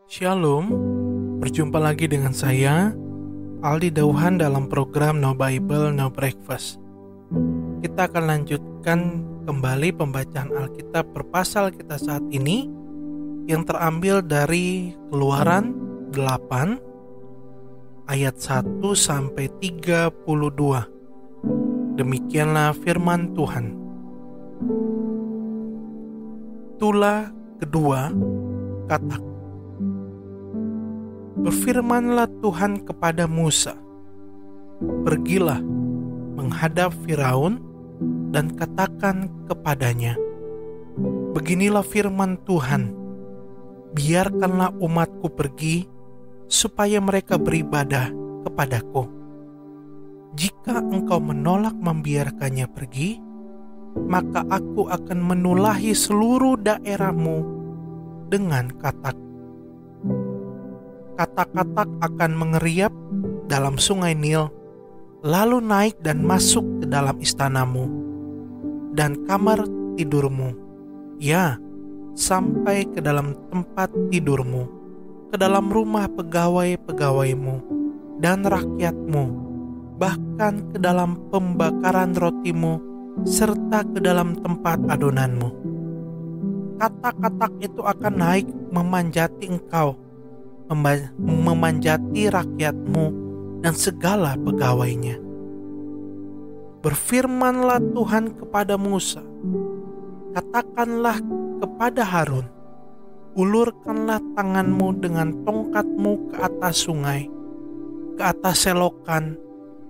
Shalom, berjumpa lagi dengan saya, Aldi Dauhan dalam program No Bible, No Breakfast. Kita akan lanjutkan kembali pembacaan Alkitab per pasal kita saat ini yang terambil dari Keluaran 8 ayat 1 sampai 32. Demikianlah firman Tuhan. Tulah kedua, katak. Berfirmanlah Tuhan kepada Musa, "Pergilah menghadap Firaun dan katakan kepadanya, beginilah firman Tuhan, biarkanlah umatku pergi, supaya mereka beribadah kepadaku. Jika engkau menolak membiarkannya pergi, maka aku akan menulahi seluruh daerahmu dengan katak. Katak-katak akan mengeriap dalam sungai Nil, lalu naik dan masuk ke dalam istanamu dan kamar tidurmu, ya, sampai ke dalam tempat tidurmu, ke dalam rumah pegawai-pegawaimu dan rakyatmu, bahkan ke dalam pembakaran rotimu, serta ke dalam tempat adonanmu. Katak-katak itu akan naik memanjati engkau, memanjati rakyatmu dan segala pegawainya. Berfirmanlah Tuhan kepada Musa, katakanlah kepada Harun, ulurkanlah tanganmu dengan tongkatmu ke atas sungai, ke atas selokan,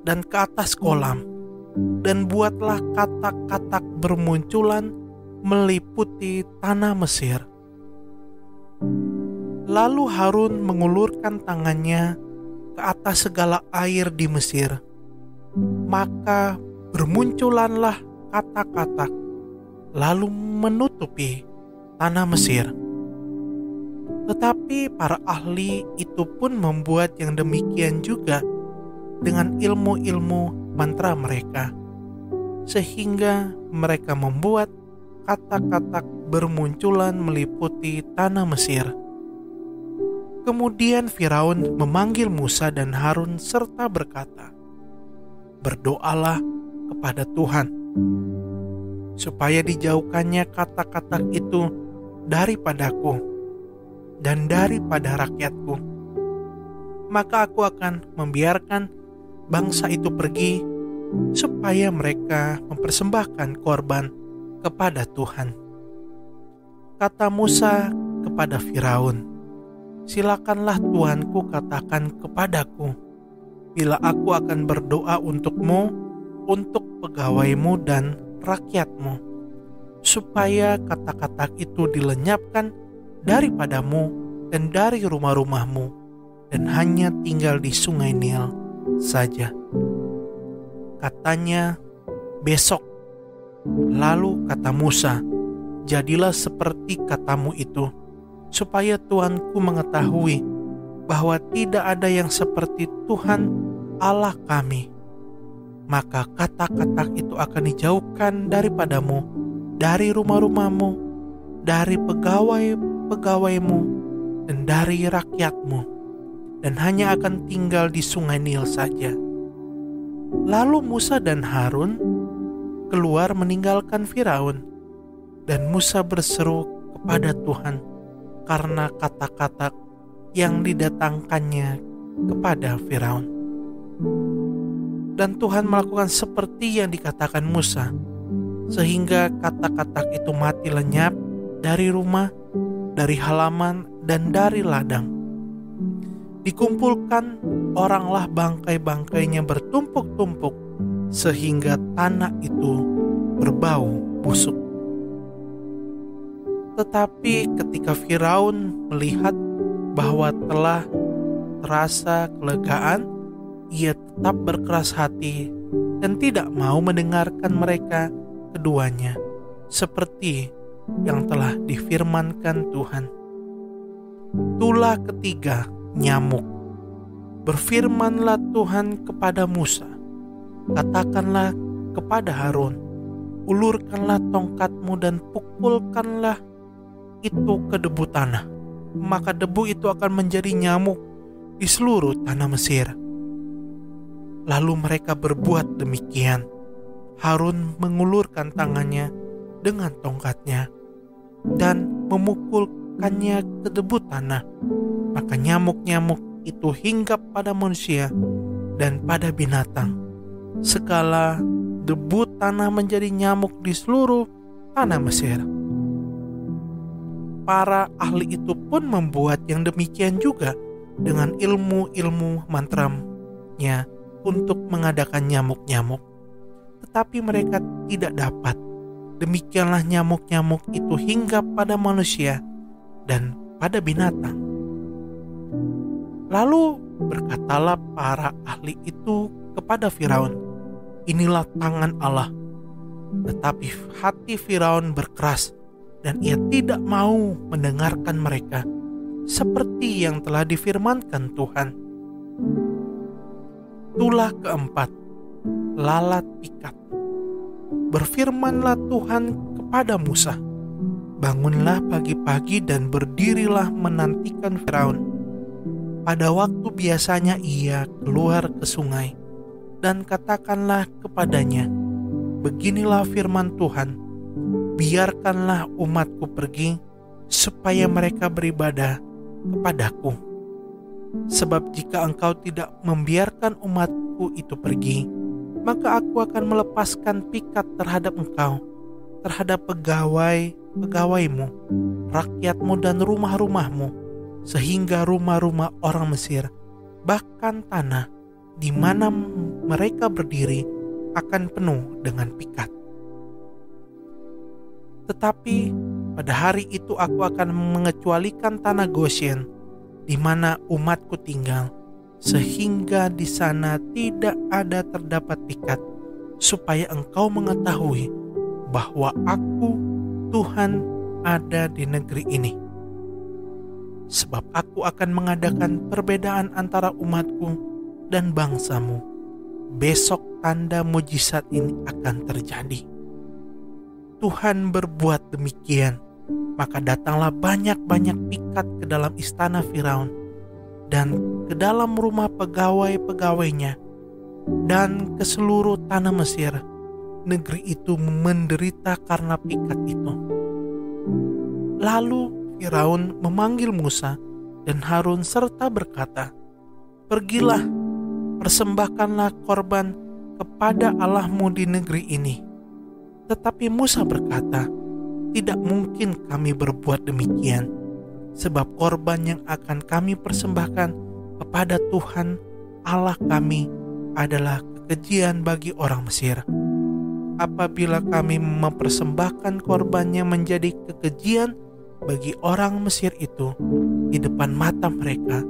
dan ke atas kolam, dan buatlah katak-katak bermunculan meliputi tanah Mesir. Lalu Harun mengulurkan tangannya ke atas segala air di Mesir, maka bermunculanlah katak-katak, lalu menutupi tanah Mesir. Tetapi para ahli itu pun membuat yang demikian juga dengan ilmu-ilmu mantra mereka, sehingga mereka membuat katak-katak bermunculan meliputi tanah Mesir. Kemudian Firaun memanggil Musa dan Harun serta berkata, "Berdoalah kepada Tuhan, supaya dijauhkannya katak-katak itu daripadaku dan daripada rakyatku. Maka aku akan membiarkan bangsa itu pergi, supaya mereka mempersembahkan korban kepada Tuhan." Kata Musa kepada Firaun, "Silakanlah Tuanku katakan kepadaku, bila aku akan berdoa untukmu, untuk pegawaimu dan rakyatmu, supaya katak-katak itu dilenyapkan daripadamu dan dari rumah-rumahmu, dan hanya tinggal di sungai Nil saja." Katanya, "Besok." Lalu kata Musa, "Jadilah seperti katamu itu, supaya Tuanku mengetahui bahwa tidak ada yang seperti Tuhan Allah kami. Maka katak-katak itu akan dijauhkan daripadamu, dari rumah-rumahmu, dari pegawai-pegawaimu, dan dari rakyatmu, dan hanya akan tinggal di sungai Nil saja." Lalu Musa dan Harun keluar meninggalkan Firaun, dan Musa berseru kepada Tuhan karena kata-kata yang didatangkannya kepada Firaun. Dan Tuhan melakukan seperti yang dikatakan Musa, sehingga katak-katak itu mati lenyap dari rumah, dari halaman, dan dari ladang. Dikumpulkan oranglah bangkai-bangkainya bertumpuk-tumpuk, sehingga tanah itu berbau busuk. Tetapi ketika Firaun melihat bahwa telah terasa kelegaan, ia tetap berkeras hati dan tidak mau mendengarkan mereka keduanya, seperti yang telah difirmankan Tuhan. Tulah ketiga, nyamuk. Berfirmanlah Tuhan kepada Musa, katakanlah kepada Harun, ulurkanlah tongkatmu dan pukulkanlah itu ke debu tanah. Maka debu itu akan menjadi nyamuk di seluruh tanah Mesir. Lalu mereka berbuat demikian. Harun mengulurkan tangannya dengan tongkatnya dan memukulkannya ke debu tanah. Maka nyamuk-nyamuk itu hinggap pada manusia dan pada binatang. Segala debu tanah menjadi nyamuk di seluruh tanah Mesir. Para ahli itu pun membuat yang demikian juga dengan ilmu-ilmu mantranya untuk mengadakan nyamuk-nyamuk. Tetapi mereka tidak dapat. Demikianlah nyamuk-nyamuk itu hinggap pada manusia dan pada binatang. Lalu berkatalah para ahli itu kepada Firaun, inilah tangan Allah. Tetapi hati Firaun berkeras dan ia tidak mau mendengarkan mereka, seperti yang telah difirmankan Tuhan. Tulah keempat, lalat pikat. Berfirmanlah Tuhan kepada Musa, bangunlah pagi-pagi dan berdirilah menantikan Firaun. Pada waktu biasanya ia keluar ke sungai, dan katakanlah kepadanya, beginilah firman Tuhan, biarkanlah umatku pergi, supaya mereka beribadah kepadaku. Sebab jika engkau tidak membiarkan umatku itu pergi, maka aku akan melepaskan pikat terhadap engkau, terhadap pegawai-pegawaimu, rakyatmu dan rumah-rumahmu, sehingga rumah-rumah orang Mesir, bahkan tanah di mana mereka berdiri, akan penuh dengan pikat. Tetapi pada hari itu aku akan mengecualikan tanah Goshen di mana umatku tinggal, sehingga di sana tidak ada terdapat pikat, supaya engkau mengetahui bahwa aku Tuhan ada di negeri ini. Sebab aku akan mengadakan perbedaan antara umatku dan bangsamu. Besok tanda mujizat ini akan terjadi. Tuhan berbuat demikian, maka datanglah banyak-banyak pikat ke dalam istana Firaun dan ke dalam rumah pegawai-pegawainya dan ke seluruh tanah Mesir. Negeri itu menderita karena pikat itu. Lalu Firaun memanggil Musa dan Harun serta berkata, pergilah, persembahkanlah korban kepada Allahmu di negeri ini. Tetapi Musa berkata, tidak mungkin kami berbuat demikian, sebab korban yang akan kami persembahkan kepada Tuhan Allah kami adalah kekejian bagi orang Mesir. Apabila kami mempersembahkan korbannya menjadi kekejian bagi orang Mesir itu di depan mata mereka,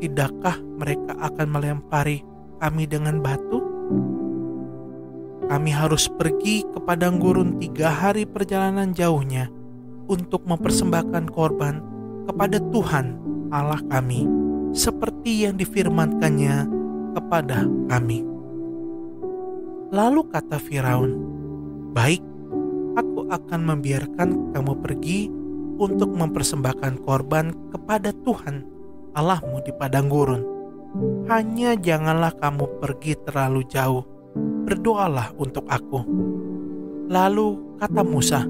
tidakkah mereka akan melempari kami dengan batu? Kami harus pergi ke padang gurun 3 hari perjalanan jauhnya untuk mempersembahkan korban kepada Tuhan Allah kami, seperti yang difirmankannya kepada kami. Lalu kata Firaun, baik, aku akan membiarkan kamu pergi untuk mempersembahkan korban kepada Tuhan Allahmu di padang gurun. Hanya janganlah kamu pergi terlalu jauh, berdoalah untuk aku. Lalu kata Musa,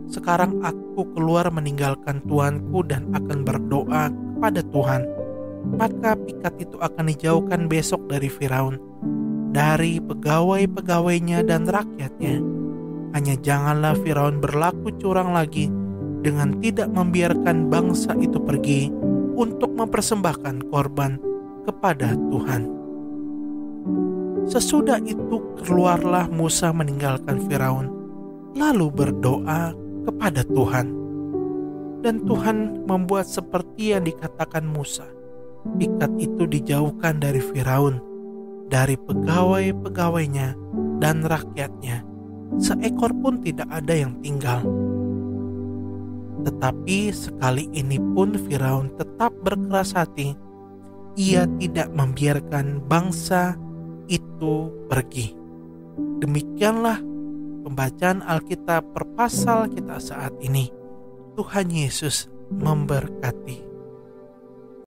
sekarang aku keluar meninggalkan tuanku dan akan berdoa kepada Tuhan. Maka pikat itu akan dijauhkan besok dari Firaun, dari pegawai-pegawainya dan rakyatnya. Hanya janganlah Firaun berlaku curang lagi dengan tidak membiarkan bangsa itu pergi untuk mempersembahkan korban kepada Tuhan. Sesudah itu keluarlah Musa meninggalkan Firaun, lalu berdoa kepada Tuhan. Dan Tuhan membuat seperti yang dikatakan Musa. Pikat itu dijauhkan dari Firaun, dari pegawai-pegawainya dan rakyatnya. Seekor pun tidak ada yang tinggal. Tetapi sekali ini pun Firaun tetap berkeras hati. Ia tidak membiarkan bangsa itu pergi. Demikianlah pembacaan Alkitab per pasal kita saat ini. Tuhan Yesus memberkati.